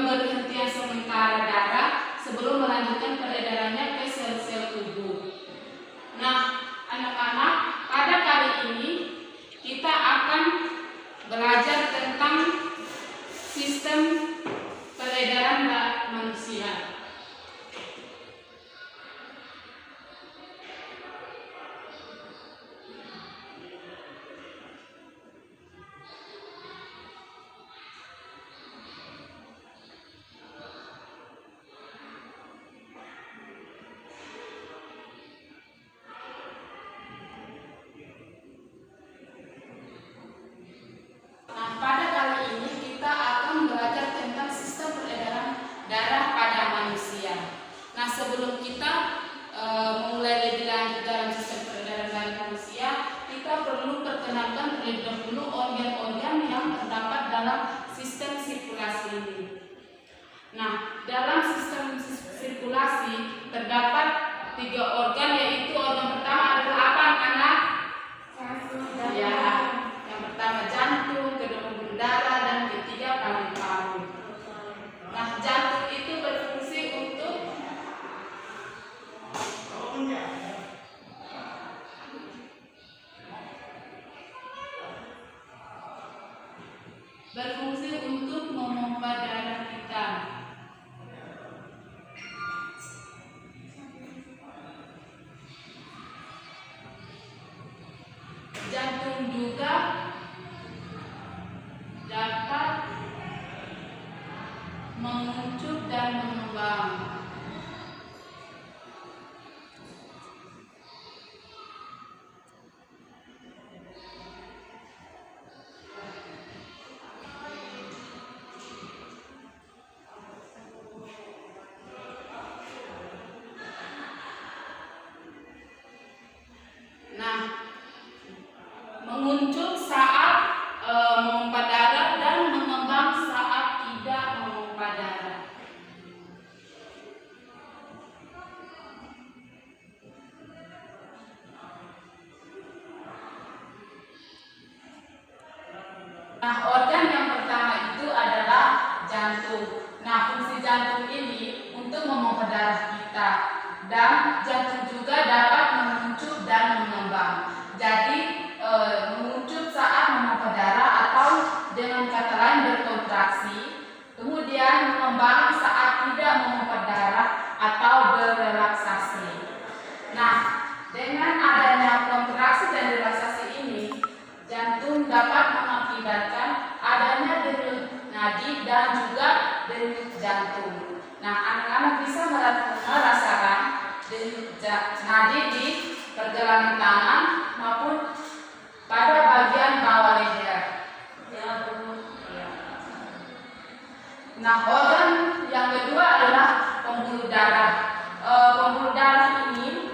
pemberhentian sementara darah sebelum melanjutkan peredarannya ke sel-sel tubuh. Nah, anak-anak, pada kali ini kita akan belajar tentang sistem peredaran manusia. Pada kali ini kita akan belajar tentang sistem peredaran darah pada manusia. Nah, sebelum kita memulai lebih lanjut dalam sistem peredaran darah manusia, kita perlu perkenalkan terlebih dahulu organ-organ yang terdapat dalam sistem sirkulasi ini. Nah, dalam sistem sirkulasi terdapat 3 organ, yaitu organ pertama adalah apa, anak? Ya, yang pertama jantung, kedua pembuluh darah, dan ketiga paru-paru. Nah, jantung itu berfungsi untuk memompa darah kita. Jantung juga dapat menguncup dan mengembang. Nah, menguncup saat memompa darah dan mengembang saat tidak memompa darah. Nah, organ yang pertama itu adalah jantung. Nah, fungsi jantung ini untuk memompa darah kita, dan jantung juga dapat menguncup dan mengembang. Jadi menguncup saat memompa darah, atau dengan kata lain berkontraksi, kemudian mengembang saat tidak memompa darah atau berrelaksasi. Nah, dengan adanya kontraksi dan relaksasi ini, jantung dapat mengakibatkan adanya denyut nadi dan juga denyut jantung. Nah, anak-anak bisa merasakan denyut nadi di pergelangan tangan maupun pada bagian bawah leher. Nah, organ yang kedua adalah pembuluh darah. Pembuluh darah ini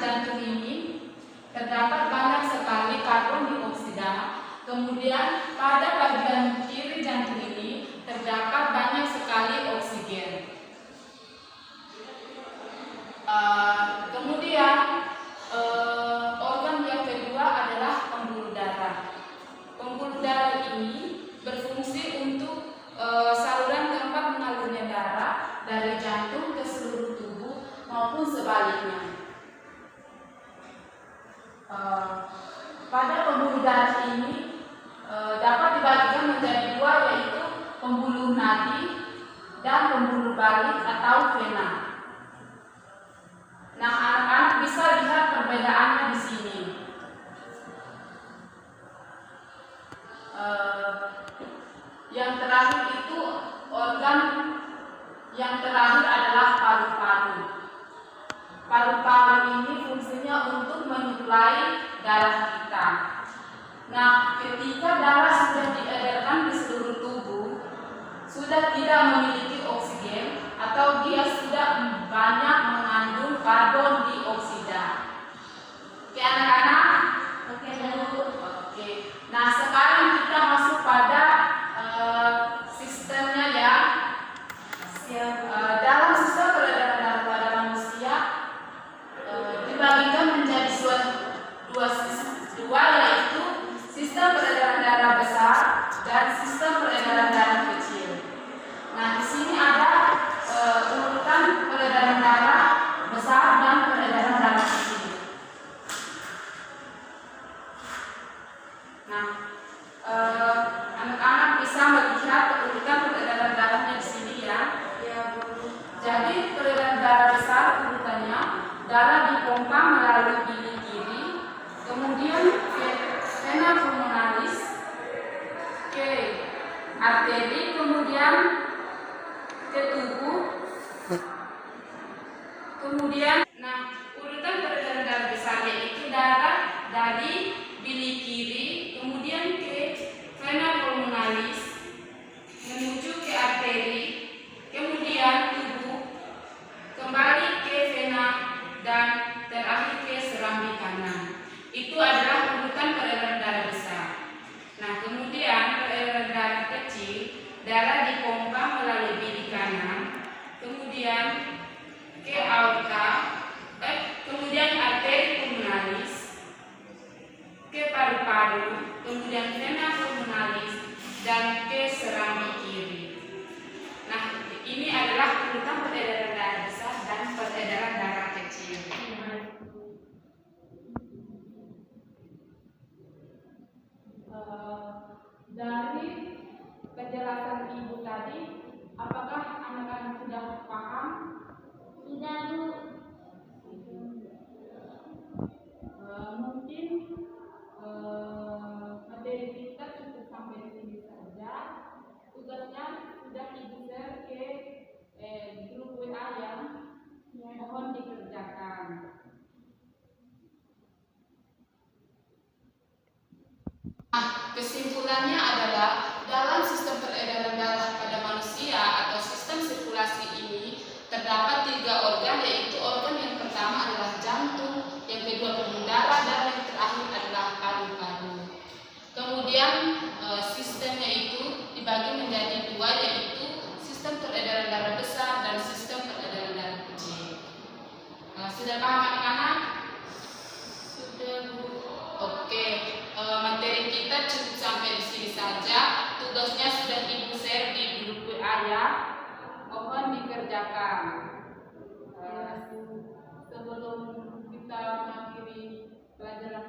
jantung ini terdapat banyak sekali karbon dioksida. Kemudian pada bagian kiri jantung ini terdapat banyak sekali oksigen. Kemudian organ yang kedua adalah pembuluh darah. Pembuluh darah ini berfungsi untuk saluran tempat mengalirnya darah dari jantung ke seluruh tubuh maupun sebaliknya. Pada pembuluh darah ini dapat dibagikan menjadi 2, yaitu pembuluh nadi dan pembuluh balik atau vena. Nah, anak-anak bisa lihat perbedaannya di sini. Yang terakhir itu organ yang terakhir adalah paru-paru. Paru-paru ini fungsinya untuk menyuplai darah kita. Nah, ketika darah sudah diedarkan di seluruh tubuh, sudah tidak memiliki oksigen atau dia sudah banyak mengandung karbon dioksida. Oke anak-anak, Dalam sistem peredaran darah pada manusia dibagikan menjadi dua, yaitu sistem peredaran darah besar dan sistem peredaran darah kecil. Nah, di sini ada urutan peredaran darah besar dan peredaran darah kecil. Nah, anak-anak bisa melihat urutan peredaran darahnya di sini ya. Jadi peredaran darah besar urutannya darah dipompa melalui bilik kiri, kemudian ke vena pulmonalis, ke arteri, kemudian ke tubuh, kemudian urutan peredaran darah besar yaitu darah dari bilik kiri, kemudian ke vena pulmonalis, menuju ke arteri, kemudian tubuh, kembali ke vena, dan terakhir ke serambi kanan. Itu adalah urutan peredaran darah besar. Nah, kemudian peredaran darah kecil, darah dipompa melalui bilik kanan, kemudian ke aorta, kemudian arteri pulmonalis, ke paru-paru, kemudian vena pulmonalis, dan ke serambi kiri. Nah, ini adalah urutan peredaran darah besar dan peredaran darah kecil. Dari penjelasan Ibu tadi, apakah anak-anak sudah paham? Sudah, Bu. Mungkin materi kita cukup sampai sini saja. Tugasnya sudah Ibu share ke grup WA yang mohon dikerjakan. Kesimpulannya adalah dalam sistem peredaran darah pada manusia atau sistem sirkulasi ini terdapat 3 organ, yaitu organ yang pertama adalah jantung, yang kedua pembuluh darah, dan yang terakhir adalah paru-paru. Kemudian sistemnya itu dibagi menjadi 2, yaitu sistem peredaran darah besar dan sistem peredaran darah kecil. Sudah paham anak-anak? Sudah, Bu. Oke, materi kita cukup sampai di sini saja. Tugasnya sudah Ibu share di grup WA ya. Mohon dikerjakan. Sebelum kita mengakhiri pelajaran